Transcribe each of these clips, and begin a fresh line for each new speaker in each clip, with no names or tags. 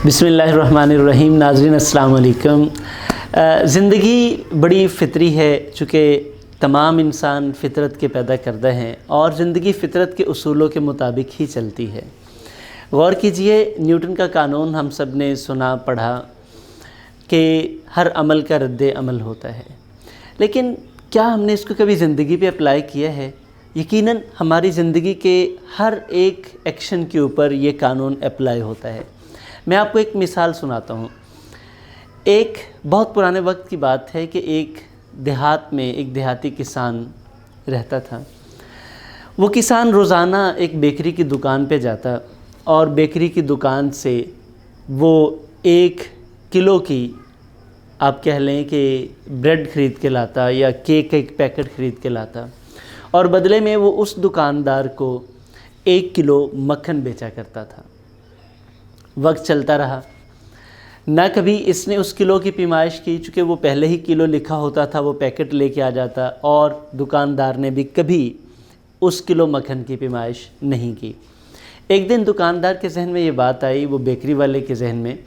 बिस्मिल्लाहिर्रहमानिर्रहीम। नाज़रीन अस्सलाम वालेकुम। ज़िंदगी बड़ी फ़ितरी है, चूँकि तमाम इंसान फ़ितरत के पैदा करते हैं और ज़िंदगी फ़ितरत के उसूलों के मुताबिक ही चलती है। गौर कीजिए, न्यूटन का कानून हम सब ने सुना पढ़ा कि हर अमल का रद्द अमल होता है, लेकिन क्या हमने इसको कभी ज़िंदगी पे अप्लाई किया है? यकीनन हमारी ज़िंदगी के हर एक एक्शन के ऊपर ये कानून अप्लाई होता है। मैं आपको एक मिसाल सुनाता हूँ। एक बहुत पुराने वक्त की बात है कि एक देहात में एक देहाती किसान रहता था। वो किसान रोज़ाना एक बेकरी की दुकान पे जाता और बेकरी की दुकान से वो 1 किलो की, आप कह लें कि ब्रेड ख़रीद के लाता या केक का एक पैकेट ख़रीद के लाता और बदले में वो उस दुकानदार को 1 किलो मक्खन बेचा करता था। वक्त चलता रहा, ना कभी इसने उस किलो की पैमाइश की, चूँकि वो पहले ही किलो लिखा होता था, वो पैकेट लेके आ जाता, और दुकानदार ने भी कभी उस किलो मक्खन की पैमाइश नहीं की। एक दिन दुकानदार के जहन में ये बात आई, वो बेकरी वाले के जहन में,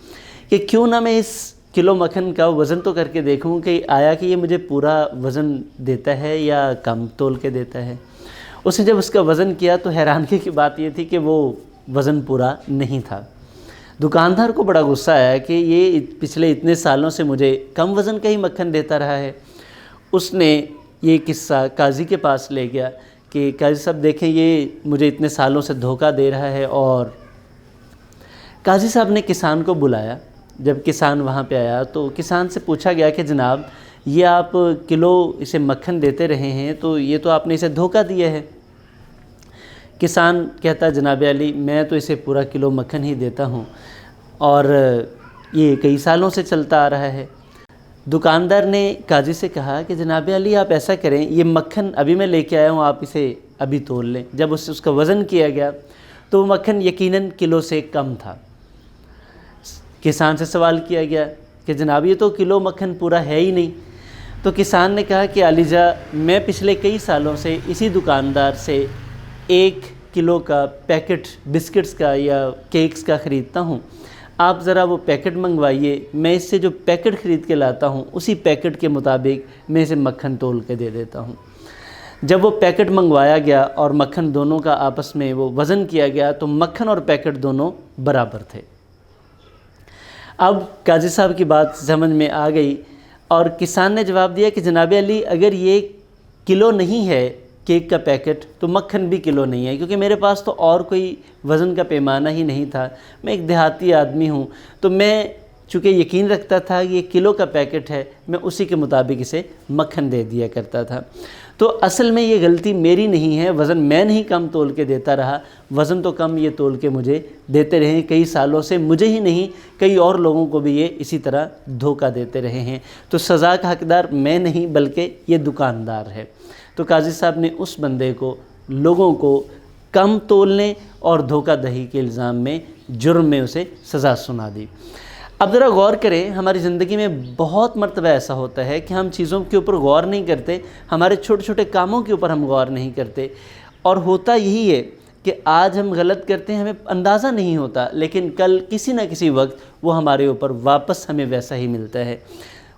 कि क्यों ना मैं इस किलो मक्खन का वज़न तो करके देखूं कि आया कि ये मुझे पूरा वज़न देता है या कम तोल के देता है। उसने जब उसका वज़न किया तो हैरानी की बात ये थी कि वो वज़न पूरा नहीं था। दुकानदार को बड़ा गुस्सा आया कि ये पिछले इतने सालों से मुझे कम वज़न का ही मक्खन देता रहा है। उसने ये किस्सा काजी के पास ले गया कि काजी साहब देखें, ये मुझे इतने सालों से धोखा दे रहा है। और काजी साहब ने किसान को बुलाया। जब किसान वहाँ पे आया तो किसान से पूछा गया कि जनाब, ये आप किलो इसे मक्खन देते रहे हैं, तो ये तो आपने इसे धोखा दिया है। किसान कहता, जनाब अली, मैं तो इसे पूरा किलो मक्खन ही देता हूँ और ये कई सालों से चलता आ रहा है। दुकानदार ने काजी से कहा कि जनाब अली, आप ऐसा करें, ये मक्खन अभी मैं लेके आया हूँ, आप इसे अभी तोल लें। जब उसका वज़न किया गया तो वो मक्खन यकीनन किलो से कम था। किसान से सवाल किया गया कि जनाब, ये तो किलो मक्खन पूरा है ही नहीं। तो किसान ने कहा कि अलीजा, मैं पिछले कई सालों से इसी दुकानदार से 1 किलो का पैकेट बिस्किट्स का या केक्स का ख़रीदता हूँ। आप ज़रा वो पैकेट मंगवाइए, मैं इससे जो पैकेट ख़रीद के लाता हूँ उसी पैकेट के मुताबिक मैं इसे मक्खन तोल के दे देता हूँ। जब वो पैकेट मंगवाया गया और मक्खन दोनों का आपस में वो वज़न किया गया तो मक्खन और पैकेट दोनों बराबर थे। अब काजी साहब की बात समझ में आ गई और किसान ने जवाब दिया कि जनाब अली, अगर ये किलो नहीं है केक का पैकेट तो मक्खन भी किलो नहीं है, क्योंकि मेरे पास तो और कोई वज़न का पैमाना ही नहीं था। मैं एक देहाती आदमी हूँ, तो मैं चूँकि यकीन रखता था कि ये किलो का पैकेट है, मैं उसी के मुताबिक इसे मक्खन दे दिया करता था। तो असल में ये गलती मेरी नहीं है, वज़न मैं नहीं कम तोल के देता रहा, वज़न तो कम ये तोल के मुझे देते रहे कई सालों से। मुझे ही नहीं, कई और लोगों को भी ये इसी तरह धोखा देते रहे हैं। तो सज़ा का हकदार मैं नहीं बल्कि ये दुकानदार है। तो काजी साहब ने उस बंदे को, लोगों को कम तोलने और धोखा दही के इल्ज़ाम में, जुर्म में उसे सज़ा सुना दी। अब ज़रा गौर करें, हमारी ज़िंदगी में बहुत मरतबा ऐसा होता है कि हम चीज़ों के ऊपर गौर नहीं करते, हमारे छोटे छोटे कामों के ऊपर हम गौर नहीं करते, और होता यही है कि आज हम गलत करते हैं, हमें अंदाज़ा नहीं होता, लेकिन कल किसी न किसी वक्त वो हमारे ऊपर वापस हमें वैसा ही मिलता है।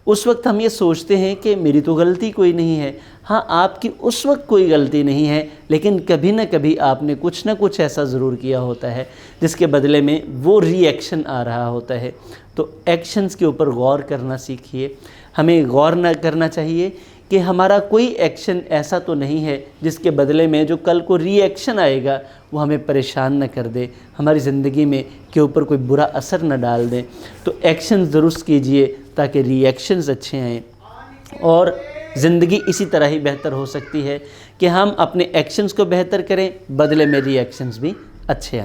उस वक्त हम ये सोचते हैं कि मेरी तो गलती कोई नहीं है। हाँ, आपकी उस वक्त कोई गलती नहीं है, लेकिन कभी न कभी आपने कुछ न कुछ ऐसा ज़रूर किया होता है जिसके बदले में वो रिएक्शन आ रहा होता है। तो एक्शंस के ऊपर गौर करना सीखिए। हमें गौर न करना चाहिए कि हमारा कोई एक्शन ऐसा तो नहीं है जिसके बदले में जो कल को रिएक्शन आएगा वो हमें परेशान न कर दे, हमारी ज़िंदगी में के ऊपर कोई बुरा असर न डाल दे। तो एक्शन दुरुस्त कीजिए ताकि रिएक्शंस अच्छे आएँ, और ज़िंदगी इसी तरह ही बेहतर हो सकती है कि हम अपने एक्शंस को बेहतर करें, बदले में रिएक्शंस भी अच्छे आएँ।